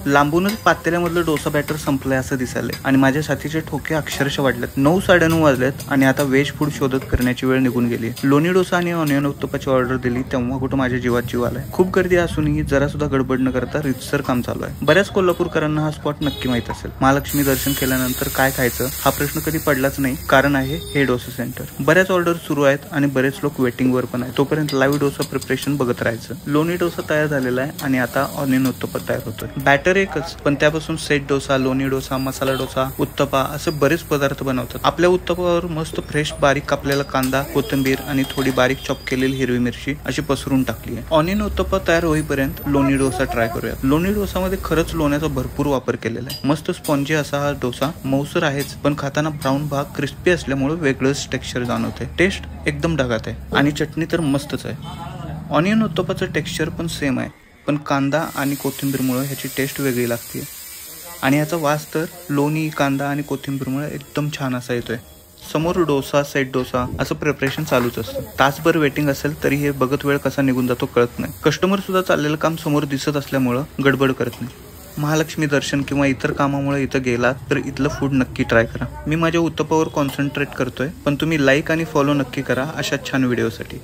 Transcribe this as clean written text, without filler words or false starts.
लांबूनच पातेल्यामधलं dosa batter संपलंय असं दिसायलंय आणि माझ्या छातीचे ठोके अक्षरशः वाढलेत। 9 9:30 वाजलेत आणि आता व्हेज फूड शोधत करण्याची वेळ निघून गेली। लोणी डोसा आणि ऑनियन उत्तप्पाची ऑर्डर दिली तेव्हा कुठं माझ्या जीवात जीव आलाय। खूप गर्दी असूनही जरा सुद्धा गडबड न करता रितसर काम चालू आहे। बऱ्याच कोल्हापूरकरांना हा स्पॉट नक्की माहित असेल। महालक्ष्मी दर्शन केल्यानंतर काय खायचं हा प्रश्न कधी पडलाच नाही, कारण आहे हे डोसा सेंटर। बऱ्याच ऑर्डर सुरू आहेत आणि बरेच लोक वेटिंग वर पण आहेत। तोपर्यंत लाईव्ह डोसा प्रिपरेशन बघत राहायचं। लोणी डोसा तयार झालेला आहे आणि आता ऑनियन उत्तप्पा तयार होतोय। बॅटर एकच, पण त्यापासून सेट डोसा, लोणी डोसा, मसाला डोसा, उत्तप्पा असे बरेच पदार्थ बनवतात। आपल्या उत्तप्पावर मस्त फ्रेश बारीक कापलेला कांदा, कोथिंबीर आणि थोडी बारीक चॉप केलेली हिरवी मिरची अशी पसरून टाकली आहे। ऑनियन उत्तप्पा तयार होईपर्यंत लोणी डोसा ट्राय करूया। लोणी डोसामध्ये खरंच लोण्याचा भरपूर वापर केलेला आहे। मस्त स्पॉन्जी असा हा डोसा, मऊसर आहेच पण खाताना ब्राऊन भाग क्रिस्पी असल्यामुळे वेगळंच टेक्स्चर जाणवते। टेस्ट एकदम ढगात आहे आणि चटणी तर मस्तच आहे। ऑनियन उत्तप्पाचं टेक्स्चर पण सेम आहे, पण कांदा आणि कोथिंबीरमुळे ह्याची टेस्ट वेगळी लागते आणि ह्याचा वास तर लोणी, कांदा आणि कोथिंबीरमुळे एकदम छान असा येतोय। समोर डोसा, सेट डोसा असं प्रिपरेशन चालूच असतं। तासभर वेटिंग असेल तरी हे बघत वेळ कसा निघून जातो कळत नाही। कस्टमर सुद्धा चाललेलं काम समोर दिसत असल्यामुळं गडबड करत नाही। महालक्ष्मी दर्शन किंवा इतर कामामुळे इथं गेलात तर इथलं फूड नक्की ट्राय करा। मी माझ्या उत्तप्पावर कॉन्सन्ट्रेट करतोय, पण तुम्ही लाईक आणि फॉलो नक्की करा अशा छान व्हिडिओसाठी।